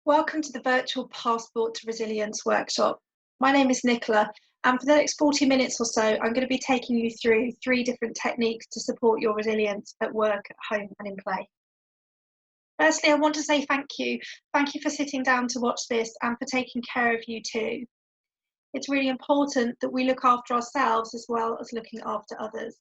Welcome to the Virtual Passport to Resilience workshop. My name is Nicola, and for the next 40 minutes or so, I'm going to be taking you through 3 different techniques to support your resilience at work, at home, and in play. Firstly, I want to say thank you. Thank you for sitting down to watch this and for taking care of you too. It's really important that we look after ourselves as well as looking after others.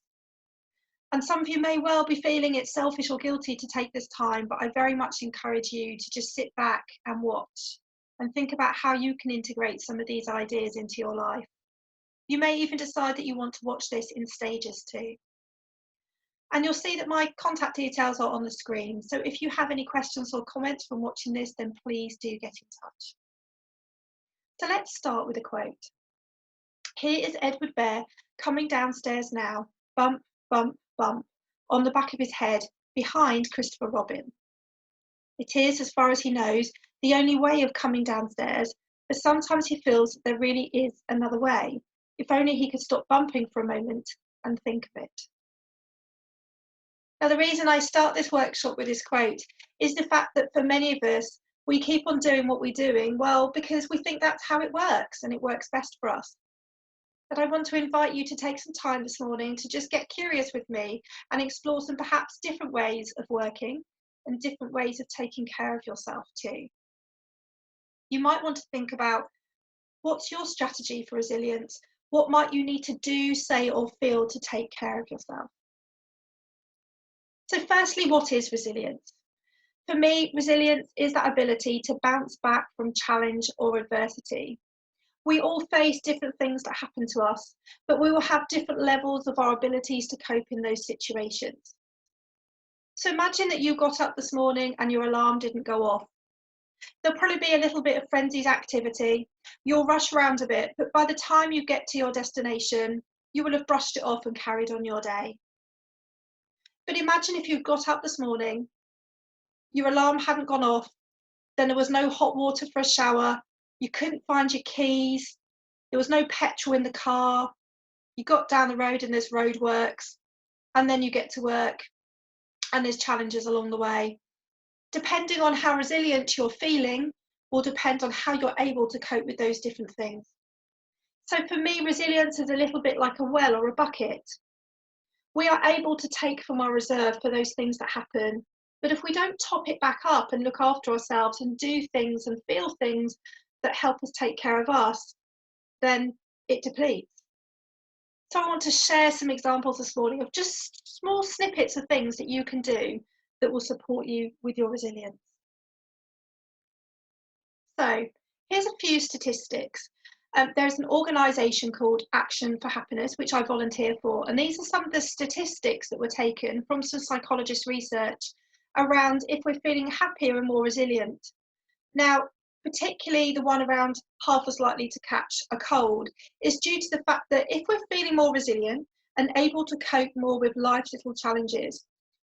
And some of you may well be feeling it's selfish or guilty to take this time, but I very much encourage you to just sit back and watch and think about how you can integrate some of these ideas into your life. You may even decide that you want to watch this in stages too. And you'll see that my contact details are on the screen. So if you have any questions or comments from watching this, then please do get in touch. So let's start with a quote. Here is Edward Bear coming downstairs now, bump, bump, bump, on the back of his head, behind Christopher Robin. It is, as far as he knows, the only way of coming downstairs, but sometimes he feels that there really is another way, if only he could stop bumping for a moment and think of it. Now, the reason I start this workshop with this quote is the fact that for many of us, we keep on doing what we're doing, well, because we think that's how it works and it works best for us. But I want to invite you to take some time this morning to just get curious with me and explore some perhaps different ways of working and different ways of taking care of yourself too. You might want to think about, what's your strategy for resilience? What might you need to do, say, or feel to take care of yourself? So firstly, what is resilience? For me, resilience is that ability to bounce back from challenge or adversity. We all face different things that happen to us, but we will have different levels of our abilities to cope in those situations. So imagine that you got up this morning and your alarm didn't go off. There'll probably be a little bit of frenzied activity. You'll rush around a bit, but by the time you get to your destination, you will have brushed it off and carried on your day. But imagine if you got up this morning, your alarm hadn't gone off, then there was no hot water for a shower, you couldn't find your keys, there was no petrol in the car, you got down the road and there's roadworks, and then you get to work and there's challenges along the way. Depending on how resilient you're feeling will depend on how you're able to cope with those different things. So for me, resilience is a little bit like a well or a bucket. We are able to take from our reserve for those things that happen, but if we don't top it back up and look after ourselves and do things and feel things that help us take care of us, then it depletes. So I want to share some examples this morning of just small snippets of things that you can do that will support you with your resilience. So here's a few statistics. There's an organisation called Action for Happiness, which I volunteer for, and these are some of the statistics that were taken from some psychologist research around if we're feeling happier and more resilient. Now, particularly the one around half as likely to catch a cold is due to the fact that if we're feeling more resilient and able to cope more with life's little challenges,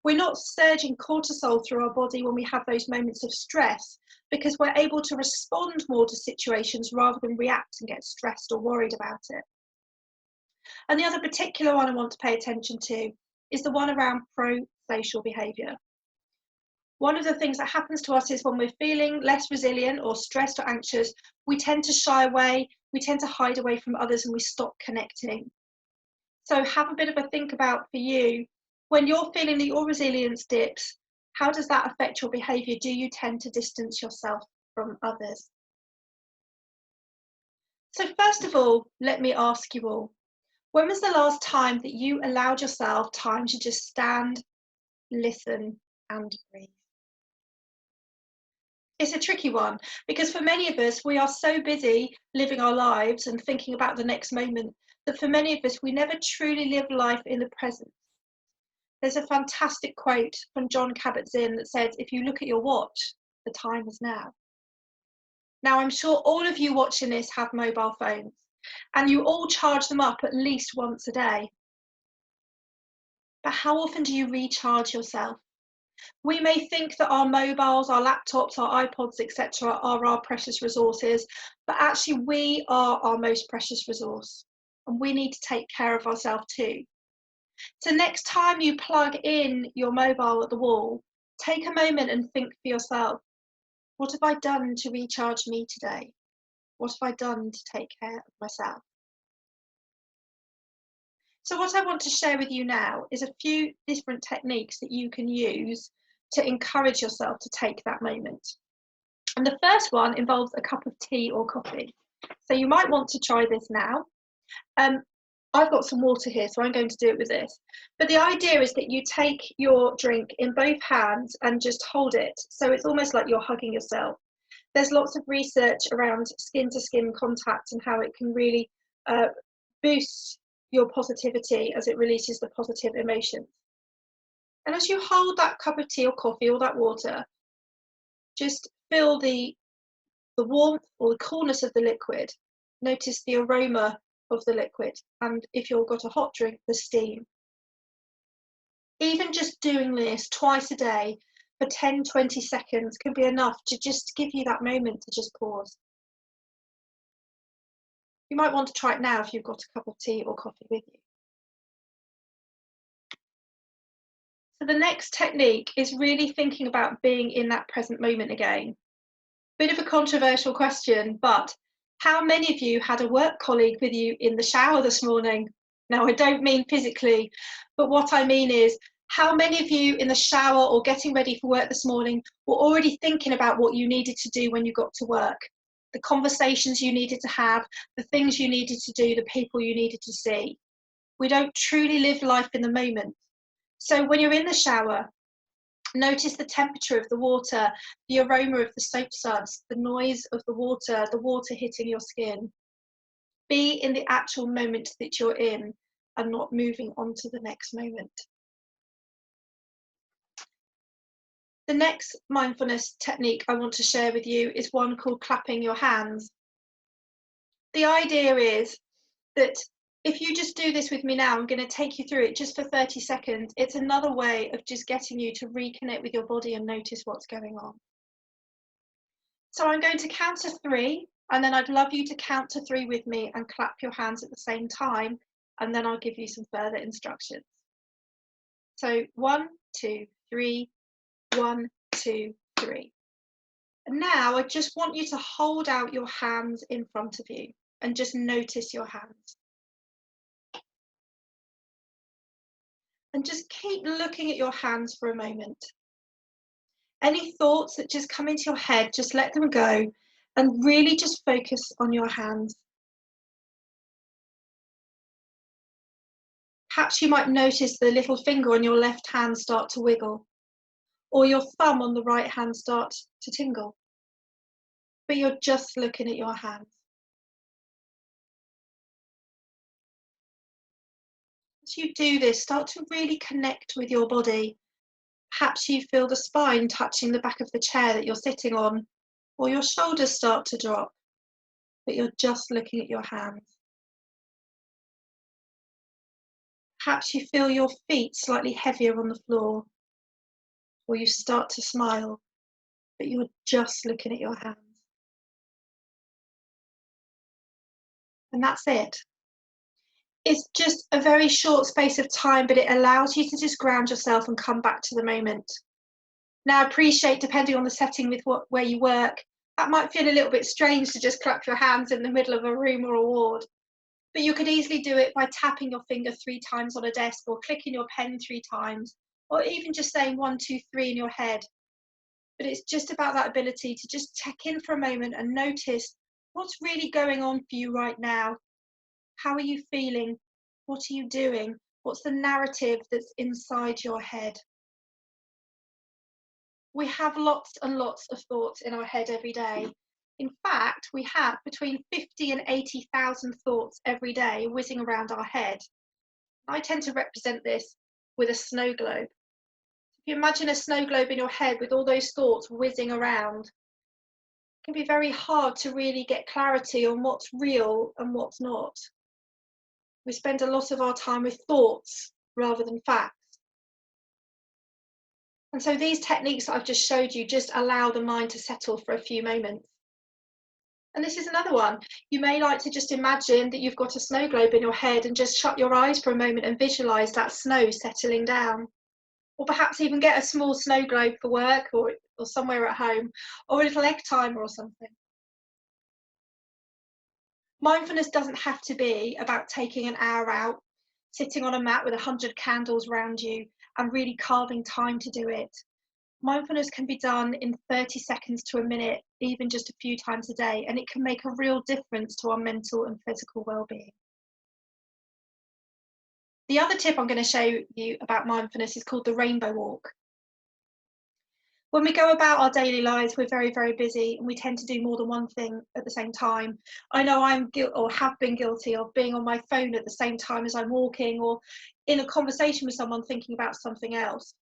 we're not surging cortisol through our body when we have those moments of stress, because we're able to respond more to situations rather than react and get stressed or worried about it. And the other particular one I want to pay attention to is the one around pro-social behaviour. One of the things that happens to us is when we're feeling less resilient or stressed or anxious, we tend to shy away, we tend to hide away from others, and we stop connecting. So have a bit of a think about for you, when you're feeling that your resilience dips, how does that affect your behaviour? Do you tend to distance yourself from others? So first of all, let me ask you all, when was the last time that you allowed yourself time to just stand, listen, and breathe? It's a tricky one, because for many of us, we are so busy living our lives and thinking about the next moment that for many of us, we never truly live life in the present. There's a fantastic quote from John Kabat-Zinn that says, if you look at your watch, the time is now. Now, I'm sure all of you watching this have mobile phones, and you all charge them up at least once a day. But how often do you recharge yourself? We may think that our mobiles, our laptops, our iPods, etc. are our precious resources, but actually we are our most precious resource, and we need to take care of ourselves too. So next time you plug in your mobile at the wall, take a moment and think for yourself, What have I done to recharge me today? What have I done to take care of myself? So what I want to share with you now is a few different techniques that you can use to encourage yourself to take that moment. And the first one involves a cup of tea or coffee. So you might want to try this now. I've got some water here, so I'm going to do it with this. But the idea is that you take your drink in both hands and just hold it. So it's almost like you're hugging yourself. There's lots of research around skin-to-skin contact and how it can really boost your positivity as it releases the positive emotions. And as you hold that cup of tea or coffee or that water, just feel the warmth or the coolness of the liquid. Notice the aroma of the liquid, and if you've got a hot drink, the steam. Even just doing this twice a day for 10-20 seconds can be enough to just give you that moment to just pause. You might want to try it now if you've got a cup of tea or coffee with you. So the next technique is really thinking about being in that present moment again. Bit of a controversial question, but how many of you had a work colleague with you in the shower this morning? Now, I don't mean physically, but what I mean is, how many of you in the shower or getting ready for work this morning were already thinking about what you needed to do when you got to work? The conversations you needed to have, the things you needed to do, the people you needed to see. We don't truly live life in the moment. So when you're in the shower, notice the temperature of the water, the aroma of the soap suds, the noise of the water hitting your skin. Be in the actual moment that you're in and not moving on to the next moment. The next mindfulness technique I want to share with you is one called clapping your hands. The idea is that if you just do this with me now, I'm going to take you through it just for 30 seconds. It's another way of just getting you to reconnect with your body and notice what's going on. So I'm going to count to 3, and then I'd love you to count to 3 with me and clap your hands at the same time, and then I'll give you some further instructions. So 1, 2, 3, 1, 2, 3. And now I just want you to hold out your hands in front of you and just notice your hands. And just keep looking at your hands for a moment. Any thoughts that just come into your head, just let them go and really just focus on your hands. Perhaps you might notice the little finger on your left hand start to wiggle, or your thumb on the right hand start to tingle. But you're just looking at your hands. As you do this, start to really connect with your body. Perhaps you feel the spine touching the back of the chair that you're sitting on, or your shoulders start to drop, but you're just looking at your hands. Perhaps you feel your feet slightly heavier on the floor, or you start to smile, but you're just looking at your hands. And that's it. It's just a very short space of time, but it allows you to just ground yourself and come back to the moment. Now, I appreciate, depending on the setting with where you work, that might feel a little bit strange to just clap your hands in the middle of a room or a ward. But you could easily do it by tapping your finger 3 times on a desk, or clicking your pen 3 times, or even just saying 1, 2, 3 in your head. But it's just about that ability to just check in for a moment and notice what's really going on for you right now. How are you feeling? What are you doing? What's the narrative that's inside your head? We have lots and lots of thoughts in our head every day. In fact, we have between 50 and 80,000 thoughts every day whizzing around our head. I tend to represent this with a snow globe. If you imagine a snow globe in your head with all those thoughts whizzing around, it can be very hard to really get clarity on what's real and what's not. We spend a lot of our time with thoughts rather than facts. And so these techniques that I've just showed you just allow the mind to settle for a few moments. And this is another one. You may like to just imagine that you've got a snow globe in your head and just shut your eyes for a moment and visualize that snow settling down. or perhaps even get a small snow globe for work or somewhere at home, or a little egg timer or something. Mindfulness doesn't have to be about taking an hour out, sitting on a mat with 100 candles around you and really carving time to do it. Mindfulness can be done in 30 seconds to a minute, even just a few times a day, and it can make a real difference to our mental and physical well-being. The other tip I'm going to show you about mindfulness is called the rainbow walk. When we go about our daily lives, we're very, very busy and we tend to do more than one thing at the same time. I know I'm guilty or have been guilty of being on my phone at the same time as I'm walking or in a conversation with someone thinking about something else.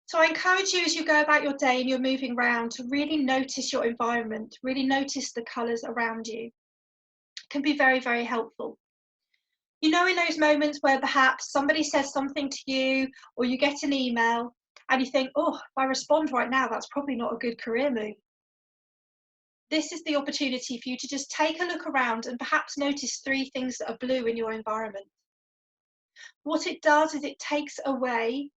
So I encourage you as you go about your day and you're moving around to really notice your environment, really notice the colours around you. It can be very, very helpful. You know, in those moments where perhaps somebody says something to you or you get an email and you think, oh, if I respond right now, that's probably not a good career move. This is the opportunity for you to just take a look around and perhaps notice 3 things that are blue in your environment. What it does is it takes away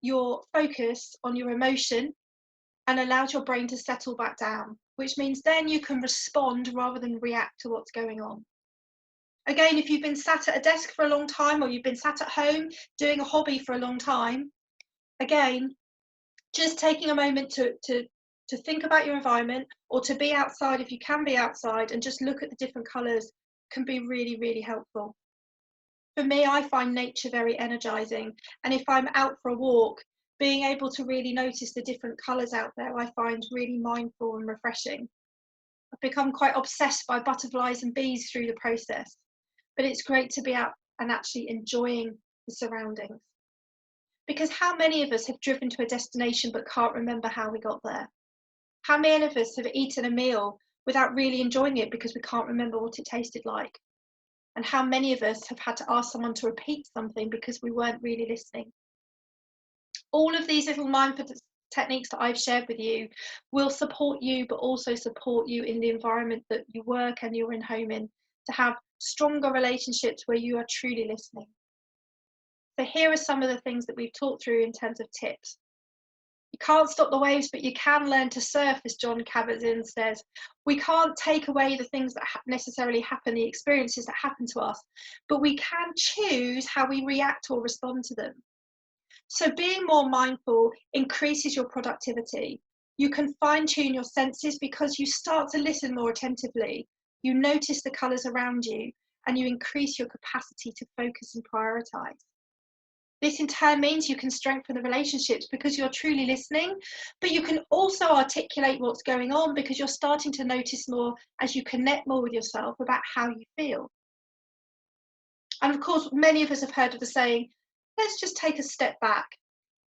your focus on your emotion and allows your brain to settle back down, which means then you can respond rather than react to what's going on. Again, if you've been sat at a desk for a long time or you've been sat at home doing a hobby for a long time, again, just taking a moment to think about your environment or to be outside if you can be outside and just look at the different colours can be really, really helpful. For me, I find nature very energizing. And if I'm out for a walk, being able to really notice the different colours out there, I find really mindful and refreshing. I've become quite obsessed by butterflies and bees through the process, but it's great to be out and actually enjoying the surroundings. Because how many of us have driven to a destination but can't remember how we got there? How many of us have eaten a meal without really enjoying it because we can't remember what it tasted like? And how many of us have had to ask someone to repeat something because we weren't really listening? All of these little mindfulness techniques that I've shared with you will support you, but also support you in the environment that you work and you're in home in, to have stronger relationships where you are truly listening. So here are some of the things that we've talked through in terms of tips. You can't stop the waves, but you can learn to surf, as John Kabat-Zinn says. We can't take away the things that necessarily happen, the experiences that happen to us, but we can choose how we react or respond to them. So being more mindful increases your productivity. You can fine-tune your senses because you start to listen more attentively. You notice the colours around you and you increase your capacity to focus and prioritise. This in turn means you can strengthen the relationships because you're truly listening, but you can also articulate what's going on because you're starting to notice more as you connect more with yourself about how you feel. And of course, many of us have heard of the saying, let's just take a step back.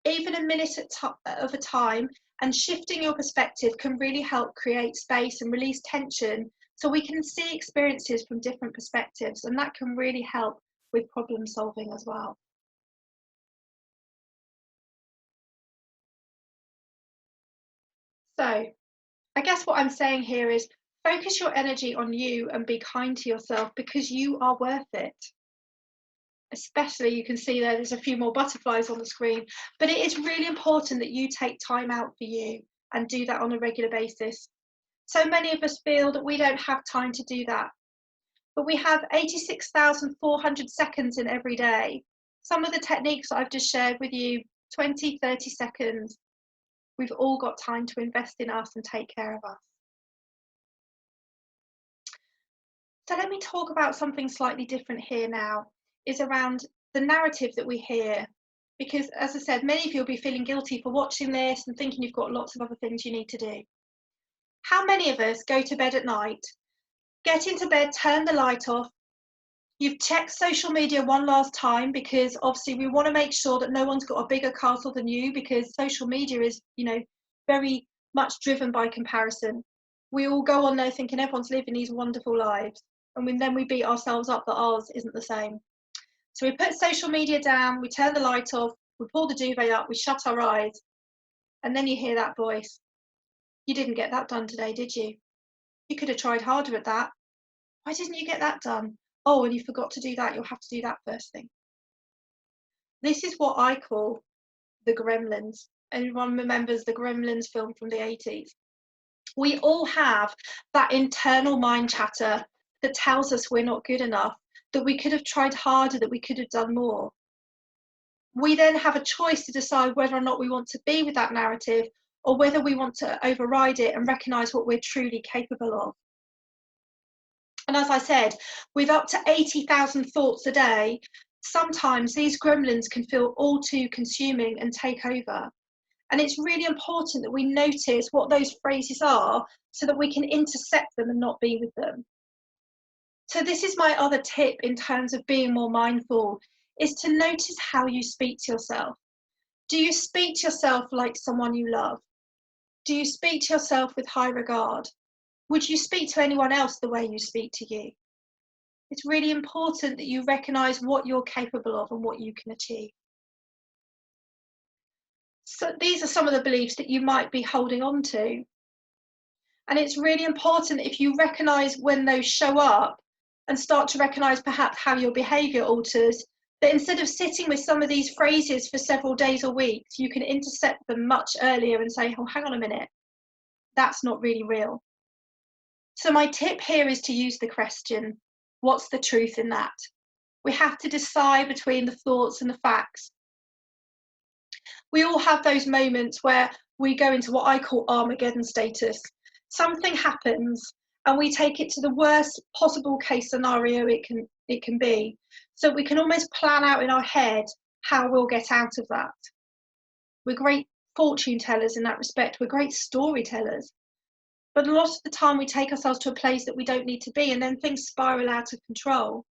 Even a minute of a time and shifting your perspective can really help create space and release tension so we can see experiences from different perspectives, and that can really help with problem solving as well. So I guess what I'm saying here is focus your energy on you and be kind to yourself because you are worth it. Especially, you can see there's a few more butterflies on the screen, but it is really important that you take time out for you and do that on a regular basis. So many of us feel that we don't have time to do that, but we have 86,400 seconds in every day. Some of the techniques that I've just shared with you, 20, 30 seconds, we've all got time to invest in us and take care of us. So let me talk about something slightly different here now, is around the narrative that we hear. Because as I said, many of you will be feeling guilty for watching this and thinking you've got lots of other things you need to do. How many of us go to bed at night, get into bed, turn the light off, you've checked social media one last time because obviously we want to make sure that no one's got a bigger castle than you because social media is, very much driven by comparison. We all go on there thinking everyone's living these wonderful lives. And then we beat ourselves up that ours isn't the same. So we put social media down, we turn the light off, we pull the duvet up, we shut our eyes, and then you hear that voice. You didn't get that done today, did you? You could have tried harder at that. Why didn't you get that done? Oh, and you forgot to do that, you'll have to do that first thing. This is what I call the Gremlins. Anyone remembers the Gremlins film from the 80s? We all have that internal mind chatter that tells us we're not good enough, that we could have tried harder, that we could have done more. We then have a choice to decide whether or not we want to be with that narrative or whether we want to override it and recognise what we're truly capable of. And as I said, with up to 80,000 thoughts a day, sometimes these gremlins can feel all too consuming and take over. And it's really important that we notice what those phrases are so that we can intercept them and not be with them. So this is my other tip in terms of being more mindful, is to notice how you speak to yourself. Do you speak to yourself like someone you love? Do you speak to yourself with high regard? Would you speak to anyone else the way you speak to you? It's really important that you recognise what you're capable of and what you can achieve. So these are some of the beliefs that you might be holding on to. And it's really important if you recognise when those show up and start to recognise perhaps how your behaviour alters, that instead of sitting with some of these phrases for several days or weeks, you can intercept them much earlier and say, oh, hang on a minute, that's not really real. So my tip here is to use the question, what's the truth in that? We have to decide between the thoughts and the facts. We all have those moments where we go into what I call Armageddon status. Something happens and we take it to the worst possible case scenario it can be. So we can almost plan out in our head how we'll get out of that. We're great fortune tellers in that respect. We're great storytellers. But a lot of the time we take ourselves to a place that we don't need to be, and then things spiral out of control.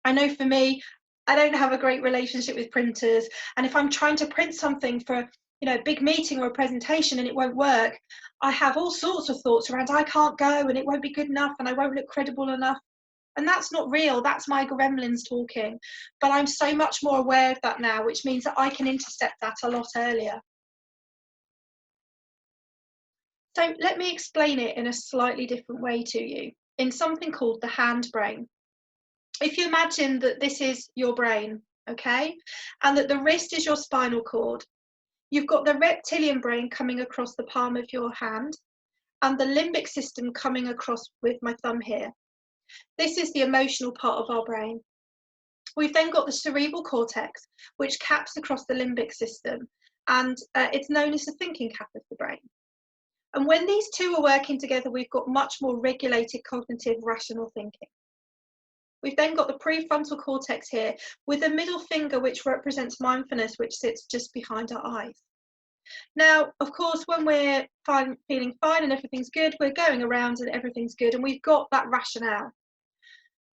I know for me, I don't have a great relationship with printers. And if I'm trying to print something for a big meeting or a presentation and it won't work, I have all sorts of thoughts around, I can't go and it won't be good enough and I won't look credible enough. And that's not real. That's my gremlins talking. But I'm so much more aware of that now, which means that I can intercept that a lot earlier. So let me explain it in a slightly different way to you, in something called the hand brain. If you imagine that this is your brain, okay, and that the wrist is your spinal cord, you've got the reptilian brain coming across the palm of your hand and the limbic system coming across with my thumb here. This is the emotional part of our brain. We've then got the cerebral cortex, which caps across the limbic system, and it's known as the thinking cap of the brain. And when these two are working together, we've got much more regulated cognitive rational thinking. We've then got the prefrontal cortex here with a middle finger, which represents mindfulness, which sits just behind our eyes. Now, of course, when we're feeling fine and everything's good, we're going around and everything's good, and we've got that rationale.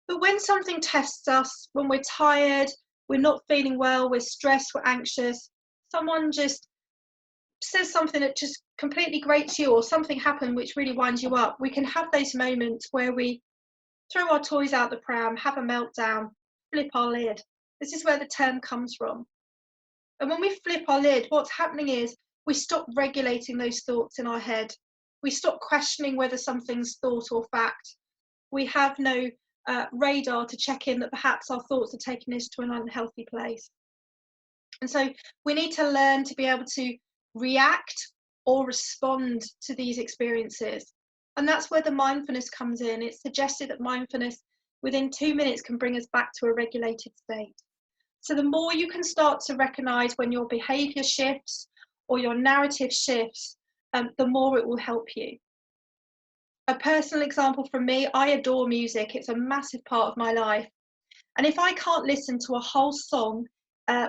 But when something tests us, when we're tired, we're not feeling well, we're stressed, we're anxious, someone just says something that just completely grates you, or something happened which really winds you up, we can have those moments where we throw our toys out the pram, have a meltdown, flip our lid. This is where the term comes from. And when we flip our lid, what's happening is we stop regulating those thoughts in our head. We stop questioning whether something's thought or fact. We have no radar to check in that perhaps our thoughts are taking us to an unhealthy place. And so we need to learn to be able to react or respond to these experiences. And that's where the mindfulness comes in. It's suggested that mindfulness within 2 minutes can bring us back to a regulated state. So the more you can start to recognize when your behavior shifts or your narrative shifts, the more it will help you. A personal example from me, I adore music. It's a massive part of my life. And if I can't listen to a whole song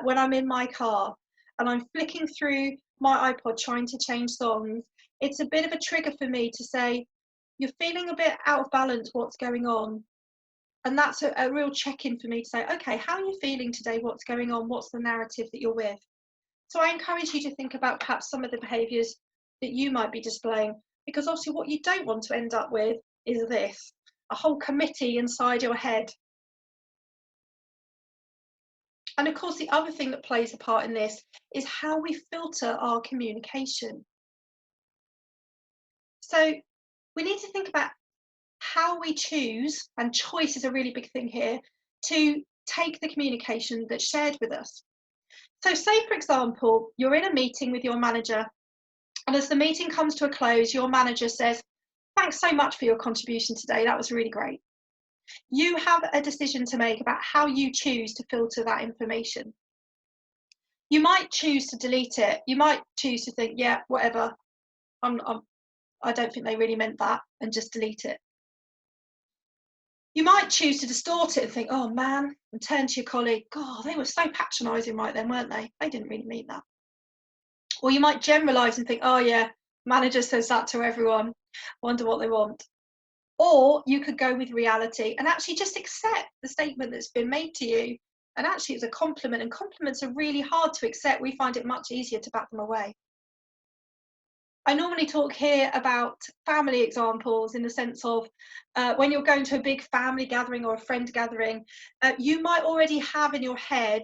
when I'm in my car and I'm flicking through my iPod trying to change songs, it's a bit of a trigger for me to say, you're feeling a bit out of balance, what's going on? And that's a real check-in for me to say, okay, how are you feeling today? What's going on? What's the narrative that you're with? So I encourage you to think about perhaps some of the behaviours that you might be displaying, because obviously what you don't want to end up with is this, a whole committee inside your head. And of course, the other thing that plays a part in this is how we filter our communication. So we need to think about how we choose, and choice is a really big thing here, to take the communication that's shared with us. So say, for example, you're in a meeting with your manager, and as the meeting comes to a close, your manager says, "Thanks so much for your contribution today. That was really great." You have a decision to make about how you choose to filter that information. You might choose to delete it. You might choose to think, yeah, whatever, I don't think they really meant that, and just delete it. You might choose to distort it and think, oh man, and turn to your colleague, God, they were so patronising right then, weren't they? They didn't really mean that. Or you might generalise and think, oh yeah, manager says that to everyone, wonder what they want. Or you could go with reality and actually just accept the statement that's been made to you. And actually it's a compliment, and compliments are really hard to accept. We find it much easier to back them away. I normally talk here about family examples in the sense of when you're going to a big family gathering or a friend gathering, you might already have in your head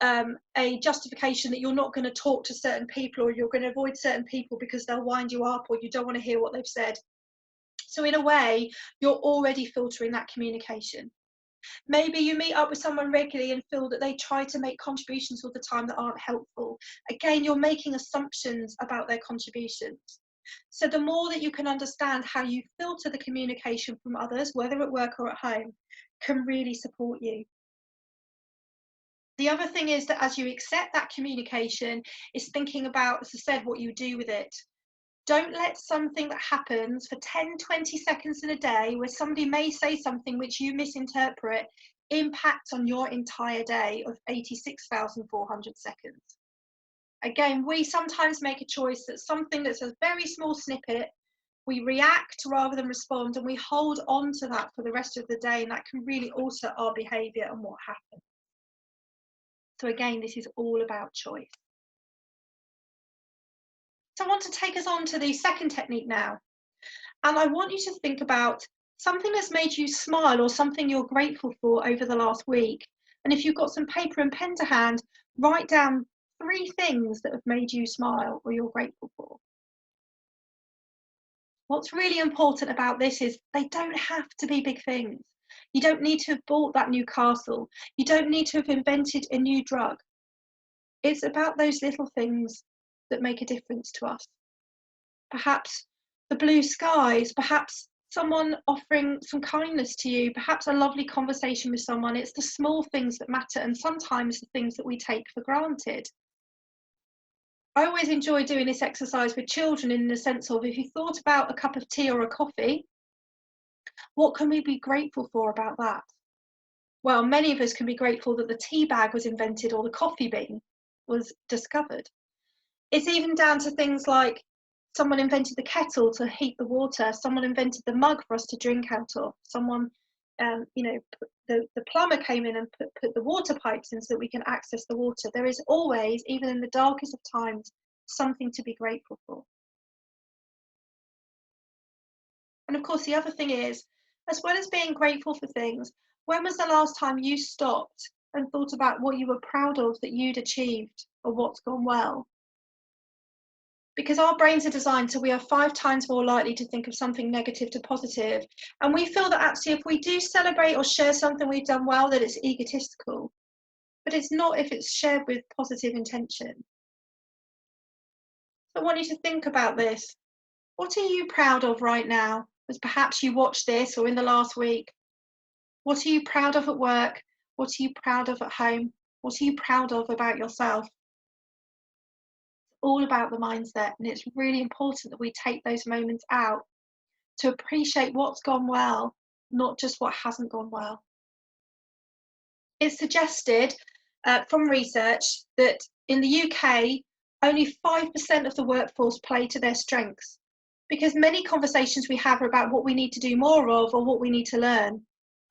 a justification that you're not going to talk to certain people, or you're going to avoid certain people because they'll wind you up, or you don't want to hear what they've said. So in a way, you're already filtering that communication. Maybe you meet up with someone regularly and feel that they try to make contributions all the time that aren't helpful. Again, you're making assumptions about their contributions. So the more that you can understand how you filter the communication from others, whether at work or at home, can really support you. The other thing is that as you accept that communication, is thinking about, as I said, what you do with it. Don't let something that happens for 10, 20 seconds in a day, where somebody may say something which you misinterpret, impact on your entire day of 86,400 seconds. Again, we sometimes make a choice that something that's a very small snippet, we react rather than respond, and we hold on to that for the rest of the day, and that can really alter our behaviour and what happens. So again, this is all about choice. So I want to take us on to the second technique now. And I want you to think about something that's made you smile, or something you're grateful for over the last week. And if you've got some paper and pen to hand, write down 3 things that have made you smile or you're grateful for. What's really important about this is they don't have to be big things. You don't need to have bought that new castle. You don't need to have invented a new drug. It's about those little things that make a difference to us. Perhaps the blue skies, perhaps someone offering some kindness to you, perhaps a lovely conversation with someone. It's the small things that matter, and sometimes the things that we take for granted. I always enjoy doing this exercise with children, in the sense of, if you thought about a cup of tea or a coffee, what can we be grateful for about that? Well, many of us can be grateful that the tea bag was invented or the coffee bean was discovered. It's even down to things like someone invented the kettle to heat the water, someone invented the mug for us to drink out of, someone, the plumber came in and put the water pipes in so that we can access the water. There is always, even in the darkest of times, something to be grateful for. And of course, the other thing is, as well as being grateful for things, when was the last time you stopped and thought about what you were proud of that you'd achieved, or what's gone well? Because our brains are designed so we are 5 times more likely to think of something negative to positive. And we feel that actually, if we do celebrate or share something we've done well, that it's egotistical. But it's not if it's shared with positive intention. So I want you to think about this. What are you proud of right now? As perhaps you watched this, or in the last week. What are you proud of at work? What are you proud of at home? What are you proud of about yourself? All about the mindset, and it's really important that we take those moments out to appreciate what's gone well, not just what hasn't gone well. It's suggested from research that in the UK, only 5% of the workforce play to their strengths, because many conversations we have are about what we need to do more of, or what we need to learn.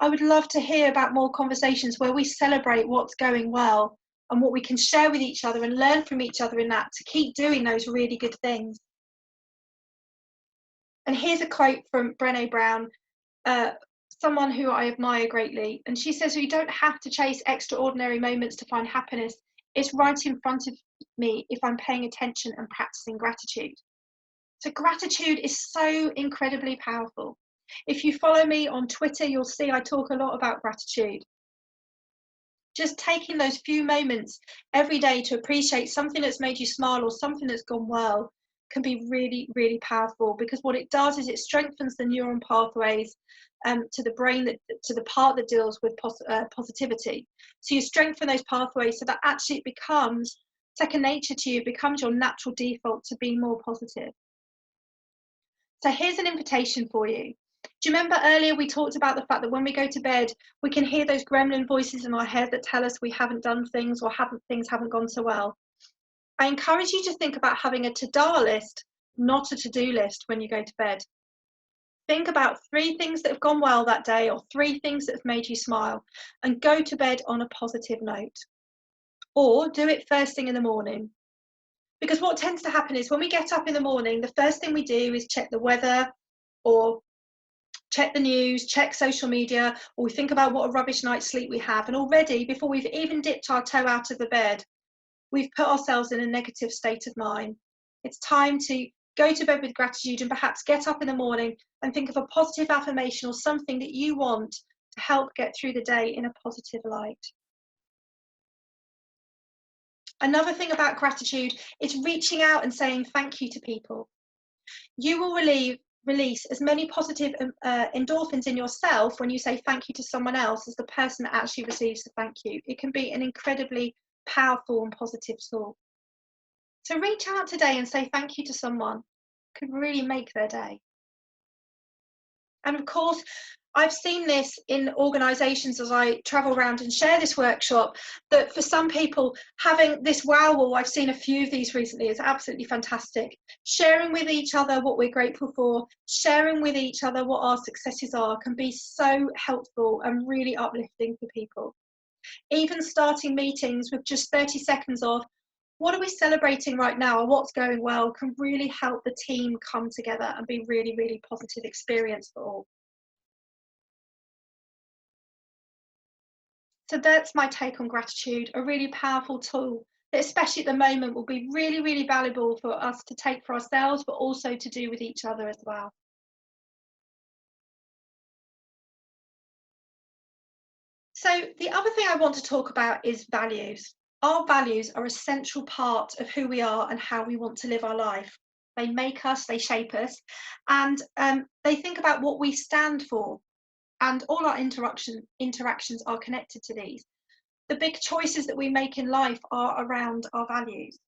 I would love to hear about more conversations where we celebrate what's going well and what we can share with each other and learn from each other in that, to keep doing those really good things. And here's a quote from Brené Brown, someone who I admire greatly. And she says, "We don't have to chase extraordinary moments to find happiness. It's right in front of me if I'm paying attention and practicing gratitude." So gratitude is so incredibly powerful. If you follow me on Twitter, you'll see I talk a lot about gratitude. Just taking those few moments every day to appreciate something that's made you smile or something that's gone well can be really, really powerful, because what it does is it strengthens the neuron pathways to the brain, to the part that deals with positivity. So you strengthen those pathways so that actually it becomes second nature to you, it becomes your natural default to be more positive. So here's an invitation for you. Do you remember earlier we talked about the fact that when we go to bed, we can hear those gremlin voices in our head that tell us we haven't done things or things haven't gone so well? I encourage you to think about having a to-do list, not a to-do list when you go to bed. Think about 3 things that have gone well that day or 3 things that have made you smile, and go to bed on a positive note. Or do it first thing in the morning. Because what tends to happen is when we get up in the morning, the first thing we do is check the weather or check the news, check social media, or we think about what a rubbish night's sleep we have. And already, before we've even dipped our toe out of the bed, we've put ourselves in a negative state of mind. It's time to go to bed with gratitude and perhaps get up in the morning and think of a positive affirmation or something that you want to help get through the day in a positive light. Another thing about gratitude is reaching out and saying thank you to people. You will release as many positive endorphins in yourself when you say thank you to someone else as the person that actually receives the thank you. It can be an incredibly powerful and positive tool. So reach out today and say thank you to someone. It could really make their day. And of course, I've seen this in organisations as I travel around and share this workshop, that for some people, having this wow wall, I've seen a few of these recently, is absolutely fantastic. Sharing with each other what we're grateful for, sharing with each other what our successes are, can be so helpful and really uplifting for people. Even starting meetings with just 30 seconds of, what are we celebrating right now or what's going well, can really help the team come together and be really, really positive experience for all. So that's my take on gratitude, a really powerful tool that especially at the moment will be really, really valuable for us to take for ourselves, but also to do with each other as well. So the other thing I want to talk about is values. Our values are a central part of who we are and how we want to live our life. They make us, they shape us, and they think about what we stand for, and all our interactions are connected to these. The big choices that we make in life are around our values.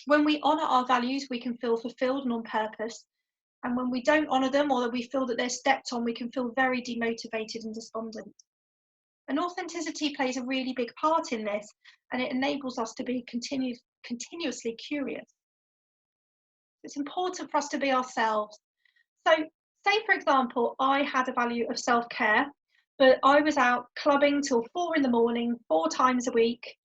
When we honour our values, we can feel fulfilled and on purpose. And when we don't honour them, or that we feel that they're stepped on, we can feel very demotivated and despondent. And authenticity plays a really big part in this, and it enables us to be continuously curious. It's important for us to be ourselves. So, say for example, I had a value of self-care, but I was out clubbing till 4 in the morning, 4 times a week,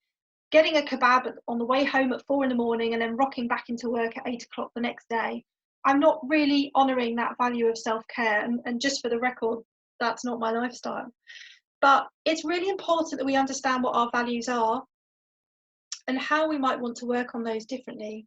getting a kebab on the way home at 4 in the morning, and then rocking back into work at 8 o'clock the next day. I'm not really honouring that value of self-care, and just for the record, that's not my lifestyle. But it's really important that we understand what our values are and how we might want to work on those differently.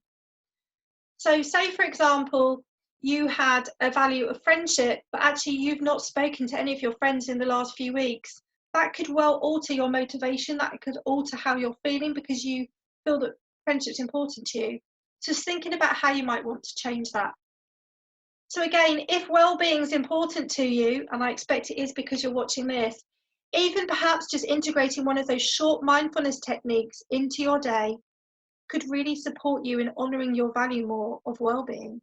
So say, for example, you had a value of friendship, but actually you've not spoken to any of your friends in the last few weeks. That could well alter your motivation. That could alter how you're feeling because you feel that friendship's important to you. Just thinking about how you might want to change that. So again, if well-being is important to you, and I expect it is because you're watching this, even perhaps just integrating one of those short mindfulness techniques into your day could really support you in honouring your value more of well-being.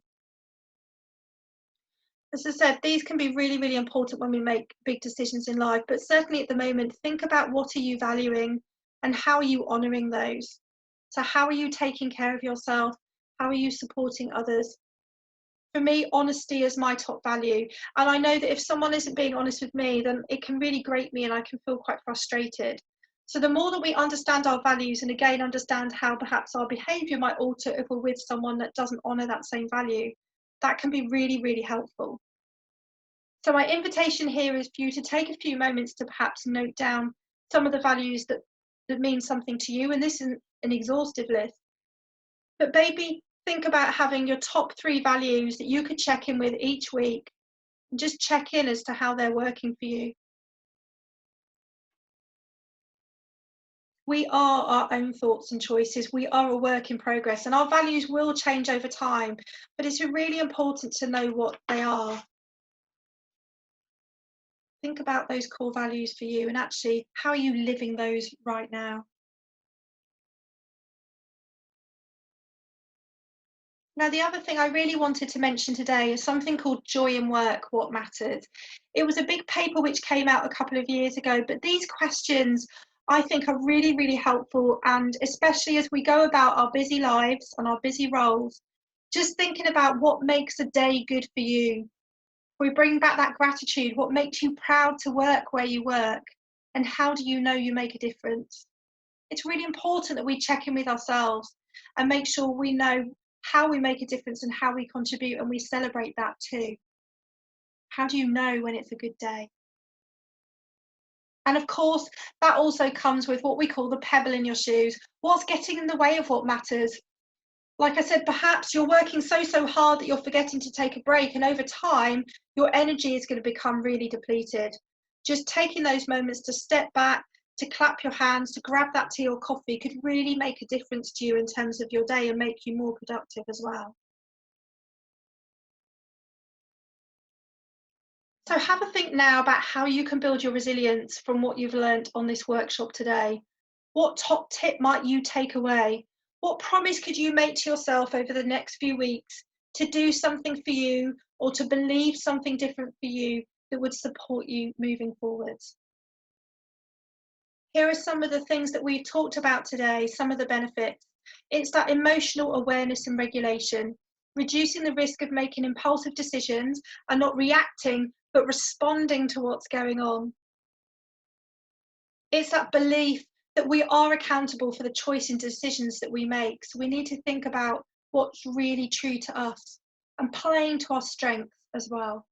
As I said, these can be really, really important when we make big decisions in life, but certainly at the moment, think about what are you valuing and how are you honouring those. So how are you taking care of yourself? How are you supporting others? For me, honesty is my top value. And I know that if someone isn't being honest with me, then it can really grate me and I can feel quite frustrated. So the more that we understand our values and again understand how perhaps our behaviour might alter if we're with someone that doesn't honour that same value, that can be really, really helpful. So my invitation here is for you to take a few moments to perhaps note down some of the values that mean something to you. And this isn't an exhaustive list, but maybe think about having your top 3 values that you could check in with each week and just check in as to how they're working for you. We are our own thoughts and choices. We are a work in progress, and our values will change over time, but it's really important to know what they are. Think about those core values for you, and actually, how are you living those right now? Now, the other thing I really wanted to mention today is something called Joy in Work, What Matters. It was a big paper which came out a couple of years ago, but these questions I think are really, really helpful. And especially as we go about our busy lives and our busy roles, just thinking about what makes a day good for you. We bring back that gratitude, what makes you proud to work where you work, and how do you know you make a difference? It's really important that we check in with ourselves and make sure we know how we make a difference and how we contribute, and we celebrate that too. How do you know when it's a good day? And of course, that also comes with what we call the pebble in your shoes. What's getting in the way of what matters? Like I said, perhaps you're working so hard that you're forgetting to take a break, and over time, your energy is going to become really depleted. Just taking those moments to step back, to clap your hands, to grab that tea or coffee could really make a difference to you in terms of your day and make you more productive as well. So have a think now about how you can build your resilience from what you've learned on this workshop today. What top tip might you take away? What promise could you make to yourself over the next few weeks to do something for you or to believe something different for you that would support you moving forwards? Here are some of the things that we've talked about today, some of the benefits. It's that emotional awareness and regulation, reducing the risk of making impulsive decisions and not reacting, but responding to what's going on. It's that belief that we are accountable for the choice and decisions that we make. So we need to think about what's really true to us and playing to our strengths as well.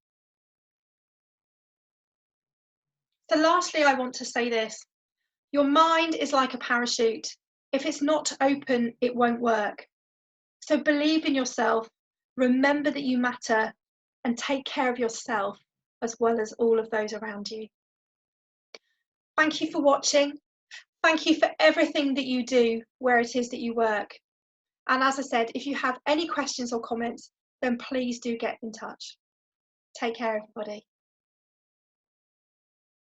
So lastly, I want to say this. Your mind is like a parachute. If it's not open, it won't work. So believe in yourself, remember that you matter, and take care of yourself as well as all of those around you. Thank you for watching. Thank you for everything that you do where it is that you work. And as I said, if you have any questions or comments, then please do get in touch. Take care, everybody.